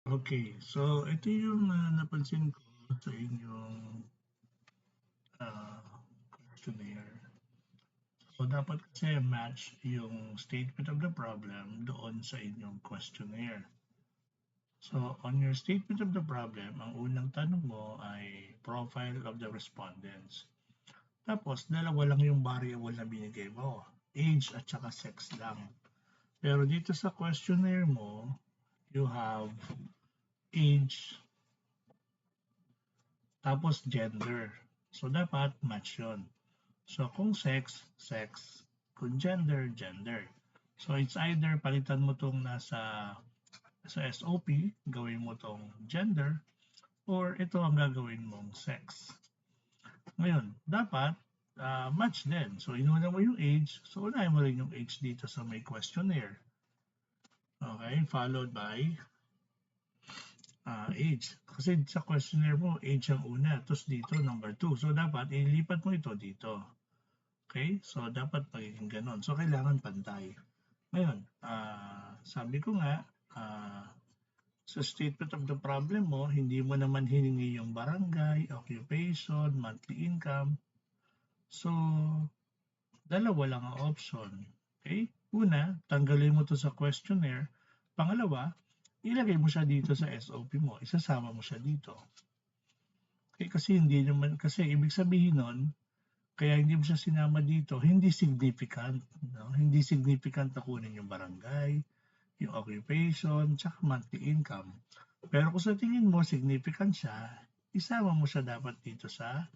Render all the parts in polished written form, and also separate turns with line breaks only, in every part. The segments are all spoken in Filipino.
Okay, so ito yung napansin ko sa inyong questionnaire. So dapat kasi match yung statement of the problem doon sa inyong questionnaire. So on your statement of the problem, ang unang tanong mo ay profile of the respondents. Tapos dalawa lang yung variable na binigay mo, age at saka sex lang. Pero dito sa questionnaire mo, you have age tapos gender. So dapat match yun. So kung sex, sex. Kung gender, gender. So it's either palitan mo tong sa SOP, gawin mo tong gender, or ito ang gagawin mong sex. Ngayon, dapat match din. So inuna mo yung age, so unahin mo rin yung age dito sa may questionnaire. Okay, followed by age. Kasi sa questionnaire mo, age ang una, tapos dito number 2. So dapat ilipat mo ito dito. Okay? So dapat magiging ganon. So kailangan pantay. Ngayon, sabi ko nga, sa statement of the problem mo, hindi mo naman hiningi yung barangay, occupation, monthly income. So, dalawa lang ang option. Okay? Una, tanggalin mo to sa questionnaire. Pangalawa, ilagay mo siya dito sa SOP mo. Isasama mo siya dito. Okay? Kasi hindi naman, kasi ibig sabihin nun, kaya hindi mo siya sinama dito, hindi significant. No? Hindi significant na kunin yung barangay, yung occupation, tsaka monthly income. Pero kung sa tingin mo significant siya, isama mo siya dapat dito sa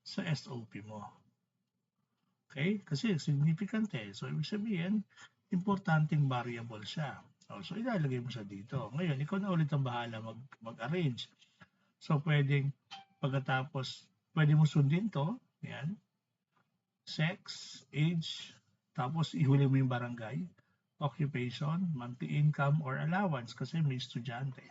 SOP mo. Okay? Kasi significant eh. So, ibig sabihin, importanteng variable siya. So, ilalagay mo siya dito. Ngayon, ikaw na ulit ang bahala mag-arrange. So, pagkatapos, pwede mo sundin to. Yan. Sex, age, tapos ihuli mo yung barangay, occupation, monthly income, or allowance kasi may estudyante.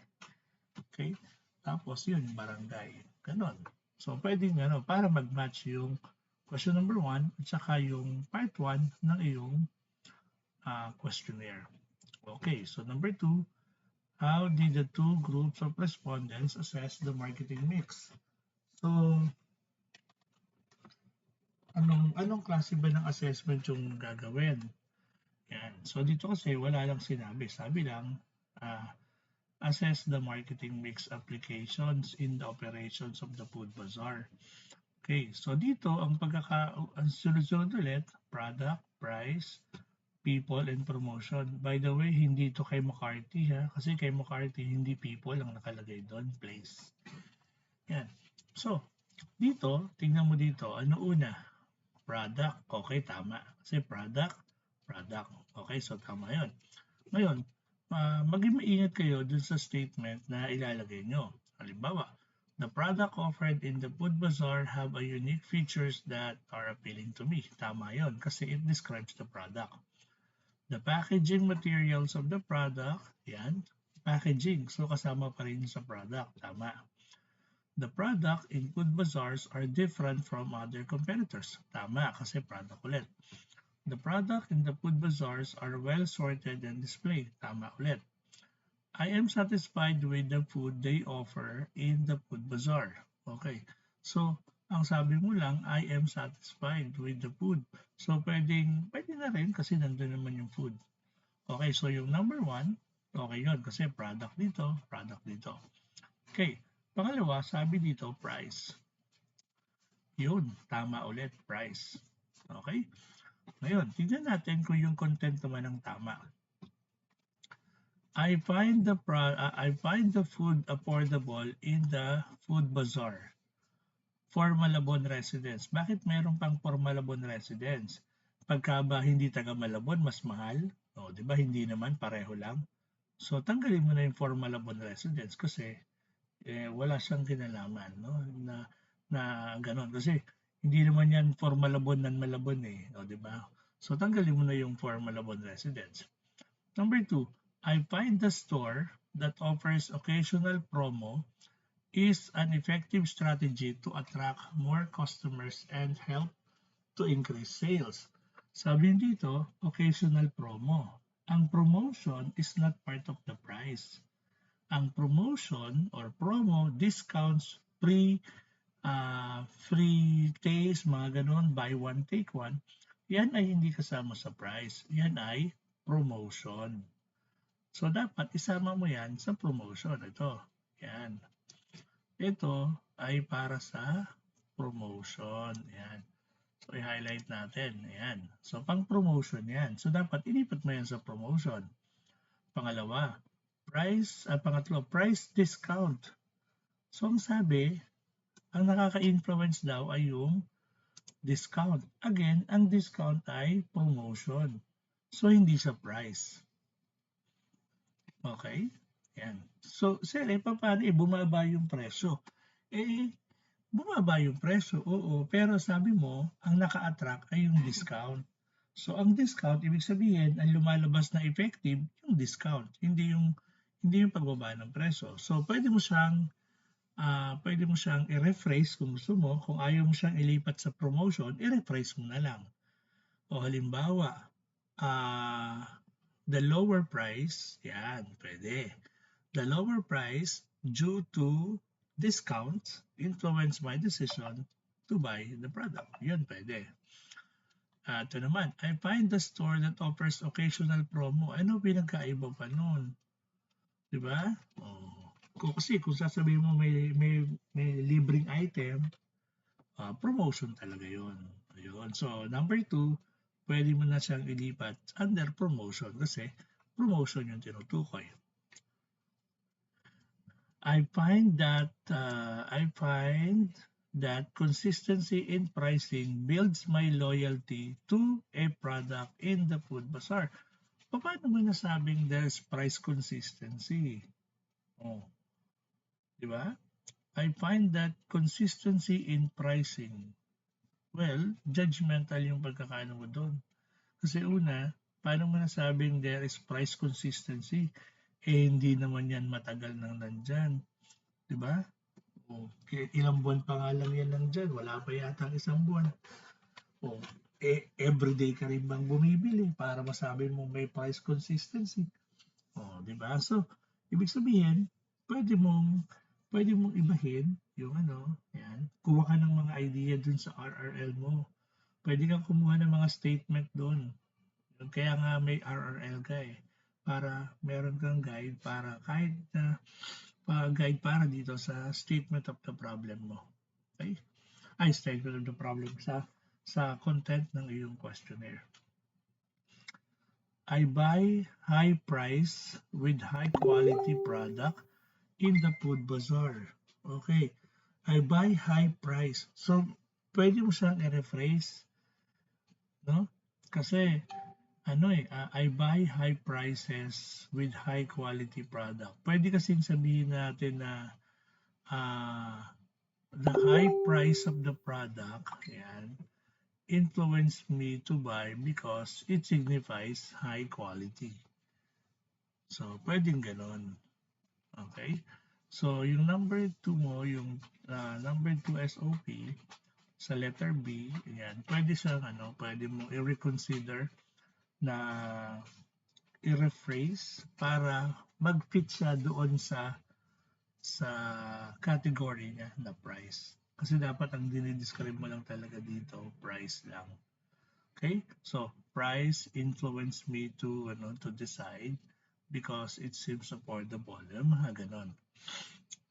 Okay? Tapos yun, yung barangay. Ganon. So, pwedeng para mag-match yung question number 1 at saka yung part 1 ng iyong questionnaire. Okay, so number 2, how did the two groups of respondents assess the marketing mix? So, anong klase ba ng assessment yung gagawin? Yan. So, dito kasi wala lang sinabi. Sabi lang, uh, assess the marketing mix applications in the operations of the food bazaar. Okay, so dito ang sunod-sunod ulit, product, price, people, and promotion. By the way, hindi ito kay McCarthy ha, kasi kay McCarthy hindi people ang nakalagay doon, place. Yan. So, dito, tingnan mo dito, ano una? Product, okay, tama. Kasi product. Okay, so tama yon. Ngayon, maging maingat kayo dun sa statement na ilalagay nyo. Halimbawa, the product offered in the food bazaar have a unique features that are appealing to me. Tama yon kasi it describes the product. The packaging materials of the product, yan, packaging. So kasama pa rin sa product. Tama. The product in food bazaars are different from other competitors. Tama kasi product ulit. The product in the food bazaars are well sorted and displayed. Tama ulit. I am satisfied with the food they offer in the food bazaar. Okay. So, ang sabi mo lang, I am satisfied with the food. So, pwede na rin kasi nandun naman yung food. Okay, so yung number 1, okay yun kasi product dito, product dito. Okay, pangalawa, sabi dito, price. Yun, tama ulit, price. Okay? Ngayon, tignan natin kung yung content naman ang tama. I find the food affordable in the food bazaar for Malabon residents. Bakit meron pang for Malabon residents? Pagka ba hindi taga Malabon, mas mahal? O, di ba hindi naman, pareho lang. So, tanggalin mo na yung for Malabon residents kasi wala siyang kinalaman, no? Na ganon. Kasi hindi naman yan for Malabon ng Malabon eh. O, di ba? So, tanggalin mo na yung for Malabon residents. Number 2, I find the store that offers occasional promo is an effective strategy to attract more customers and help to increase sales. Sabi dito, occasional promo. Ang promotion is not part of the price. Ang promotion or promo, discounts, free taste, mga ganon, buy one, take one, yan ay hindi kasama sa price. Yan ay promotion. So, dapat isama mo yan sa promotion. Ito, yan. Ito ay para sa promotion. Yan. So, i-highlight natin. Ayan. So, pang-promotion yan. So, dapat ilipat mo yan sa promotion. Pangalawa, pangatlo, price discount. So, ang sabi, ang nakaka-influence daw ay yung discount. Again, ang discount ay promotion. So, hindi sa price. Okay? Yan. So, sir, paano bumaba yung presyo? Bumaba yung presyo, oo. Pero sabi mo, ang naka-attract ay yung discount. So, ang discount, ibig sabihin, ang lumalabas na effective, yung discount. Hindi yung pagbaba ng presyo. So, pwede mo siyang i-rephrase kung gusto mo. Kung ayaw mo siyang ilipat sa promotion, i-rephrase mo na lang. O halimbawa, the lower price, yan, pwede. The lower price due to discounts influence my decision to buy the product. Yan, pwede. Ito naman, I find the store that offers occasional promo. Ano pinagkaiba pa nun? Diba? Kasi kung sasabihin mo may libreng item, promotion talaga yun. Ayun. So, number 2, pwede mo na siyang ilipat under promotion kasi promotion yung tinutukoy. I find that consistency in pricing builds my loyalty to a product in the food bazaar. Paano mo nasabing there's price consistency? Di ba? I find that consistency in pricing. Well, judgmental yung pagkakaano mo doon. Kasi una, paano mo nasabing there is price consistency? Hindi naman yan matagal nang nandyan. Diba? Ilang buwan pa nga lang yan nandyan. Wala pa yata isang buwan. Everyday ka rin bang bumibili para masabi mo may price consistency? Diba? So, ibig sabihin, pwede mong ibahin yung yan. Kuha ka ng mga idea dun sa RRL mo. Pwede kang kumuha ng mga statement dun. Kaya nga may RRL ka para meron kang guide para kahit na guide para dito sa statement of the problem mo. Okay? Statement of the problem sa content ng iyong questionnaire. I buy high price with high quality product in the food bazaar. Okay. I buy high price. So, pwede mo siyang i-rephrase. No? Kasi, I buy high prices with high quality product. Pwede kasing sabihin natin na the high price of the product, yan, influenced me to buy because it signifies high quality. So, pwedeng ganon. Okay? So, yung number 2 mo, yung number 2 SOP, sa letter B, yan, pwede siyang, pwede mo i-reconsider na i-rephrase para mag-fit siya doon sa category niya na price. Kasi dapat ang dinidescribe mo lang talaga dito, price lang. Okay? So, price influenced me to decide because it seems affordable. Ganon.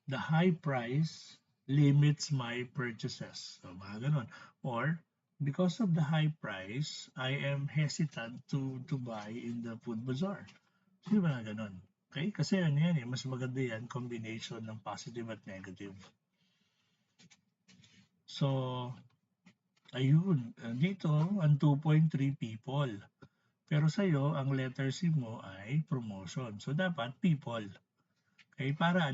The high price limits my purchases. So, mga ganon. Or, because of the high price, I am hesitant to buy in the food bazaar. So, mga ganon. Okay? Kasi yan mas maganda yan, combination ng positive at negative. So, ayun. Dito, ang 2.3 people. Pero sa'yo, ang letter C mo ay promotion. So, dapat people. Okay? Para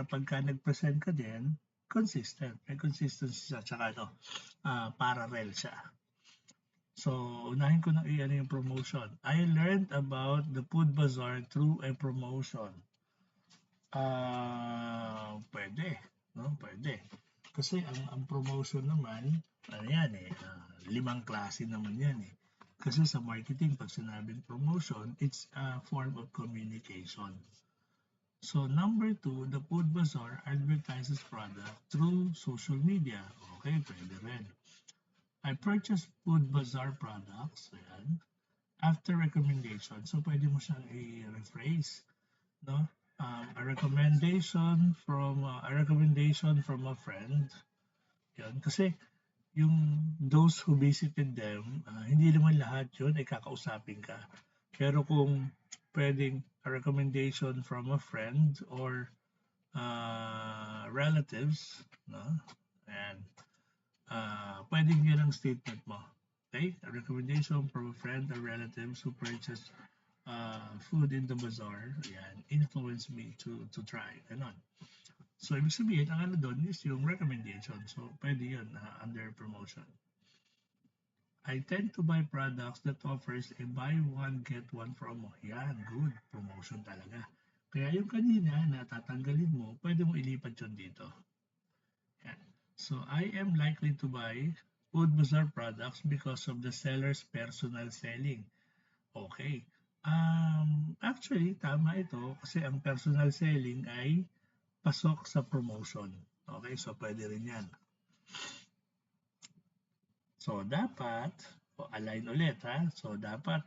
pagka nag-present ka din, consistent. May consistency siya. Tsaka parallel siya. So, unahin ko na yung promotion. I learned about the food bazaar through a promotion. Pwede. No? Pwede. Kasi ang promotion naman, 5 klase naman yan Kasi sa marketing, pag sinabing promotion, it's a form of communication. So number 2, the Food Bazaar advertises product through social media. Okay, pwede rin. I purchase Food Bazaar products, ayan, after recommendation. So pwede mo siyang i-rephrase, no? A recommendation from a friend. Yan. Kasi yung those who visited them, hindi naman lahat yun ay kakausapin ka. Pero kung pwedeng a recommendation from a friend or relatives, no? And pwedeng yun ang statement mo. Okay? A recommendation from a friend or relatives who purchased food in the bazaar, ayan, influenced me to try. Ganon. So, ibig sabihin, ang ano doon is yung recommendation. So, pwede yun under promotion. I tend to buy products that offers a buy one, get one promo. Yan, good. Promotion talaga. Kaya yung kanina na tatanggalin mo, pwede mo ilipat yun dito. Yan. So, I am likely to buy Food Bazaar products because of the seller's personal selling. Okay. Actually, tama ito kasi ang personal selling ay pasok sa promotion. Okay, so pwede rin yan. So, dapat, align ulit ha. So, dapat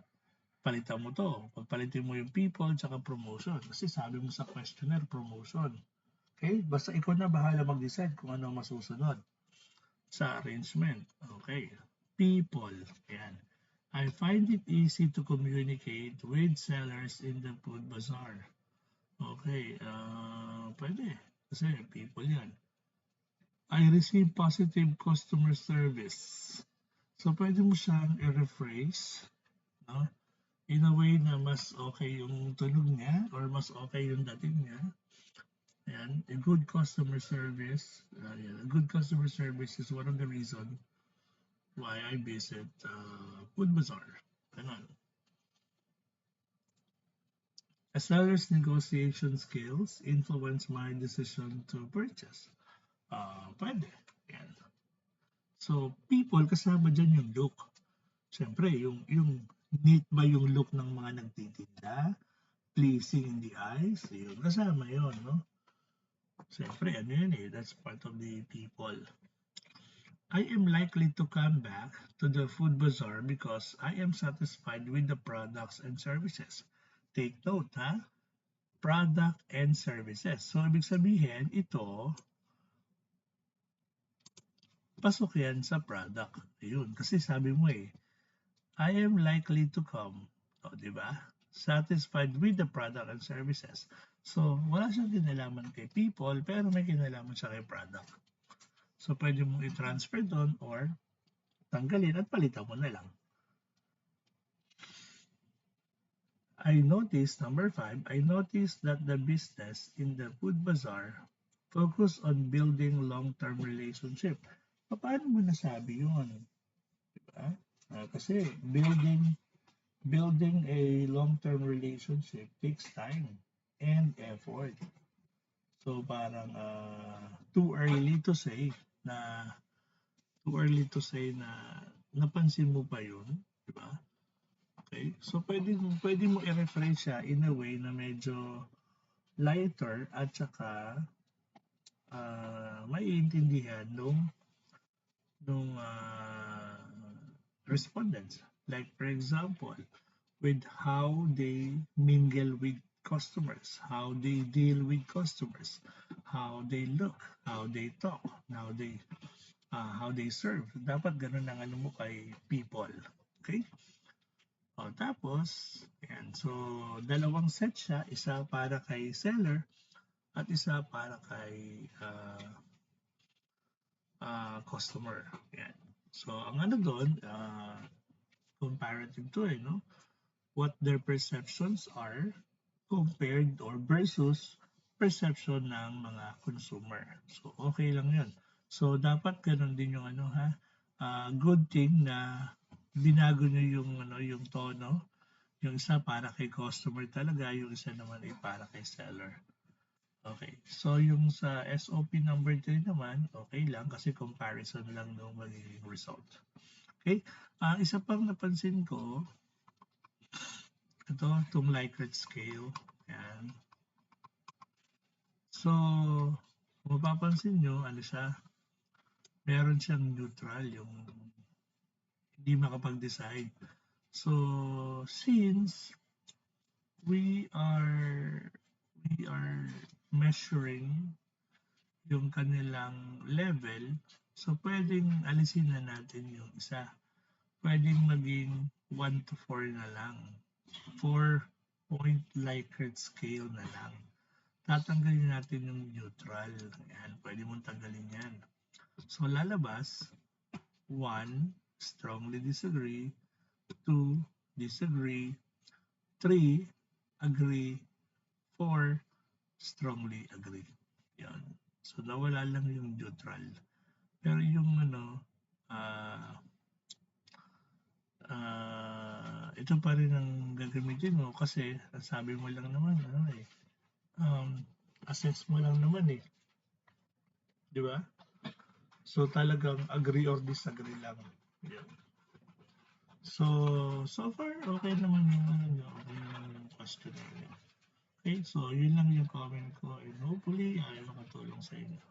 palitan mo to. Pagpalitin mo yung people tsaka promotion. Kasi sabi mo sa questionnaire, promotion. Okay? Basta ikaw na bahala mag-decide kung ano masusunod sa arrangement. Okay. People. Ayan. I find it easy to communicate with sellers in the food bazaar. Okay. Pwede. Kasi people yan. I receive positive customer service. So, pwede mo siyang i-rephrase, no? In a way na mas okay yung tunog niya or mas okay yung dating niya. Ayan, a good customer service. A good customer service is one of the reasons why I visit Food Bazaar. Ganon. A seller's negotiation skills influence my decision to purchase. Pwede. Ayan. So, people, kasama dyan yung look. Siyempre, yung neat ba yung look ng mga nagtitinda? Pleasing in the eyes? Yun, kasama yun, no? Siyempre, ano yun eh, that's part of the people. I am likely to come back to the food bazaar because I am satisfied with the products and services. Take note, ha? Product and services. So, ibig sabihin, ito, pasok yan sa product. Ayun, kasi sabi mo eh, I am likely to come. O, di ba? Satisfied with the product and services. So, wala siyang kinalaman kay people, pero may kinalaman siya kay product. So, pwede mong i-transfer doon or tanggalin at palitan mo na lang. Number 5, I noticed that the business in the food bazaar focus on building long-term relationship. Paano mo nasabi yun? Diba? Kasi building a long-term relationship takes time and effort. So parang too early to say na napansin mo pa yun, di ba? Okay? So pwede mo i-rephrase siya in a way na medyo lighter at saka maiintindihan nung respondents. Like for example, with how they mingle with customers, how they deal with customers, how they look, how they talk, how they serve. Dapat ganun ang ano mo kay people. Okay? O, tapos, yan. So, dalawang set siya. Isa para kay seller at isa para kay customer. Yan. So, ang ano doon, comparative to no? What their perceptions are compared or versus perception ng mga consumer. So, okay lang yun. So, dapat ganun din yung ano ha. Good thing na binago nyo yung tono. Yung isa para kay customer talaga, yung isa naman ay para kay seller. Okay. So, yung sa SOP number 3 naman, okay lang kasi comparison lang ng magiging result. Okay. Isa pang napansin ko, ito, itong Likert scale. Yan. So, kung mapapansin nyo, ano siya, meron siyang neutral, yung hindi makapag-decide. So, since we are measuring yung kanilang level, so pwedeng alisin na natin yung isa. Pwedeng maging 1 to 4 na lang. 4-point Likert scale na lang. Tatanggalin natin yung neutral. Ayan, pwede mong tanggalin yan. So, lalabas, 1, strongly disagree, 2, disagree, 3, agree, 4, strongly agree. Yan. So, nawala lang yung neutral. Pero yung ito pa rin ang gagamitin mo kasi sabi mo lang naman, assess mo lang naman eh. Di ba? So, talagang agree or disagree lang. Yan. So far, okay naman yung okay naman yung questionnaire. Okay, so yun lang yung comment ko and hopefully ay makatulong sa inyo.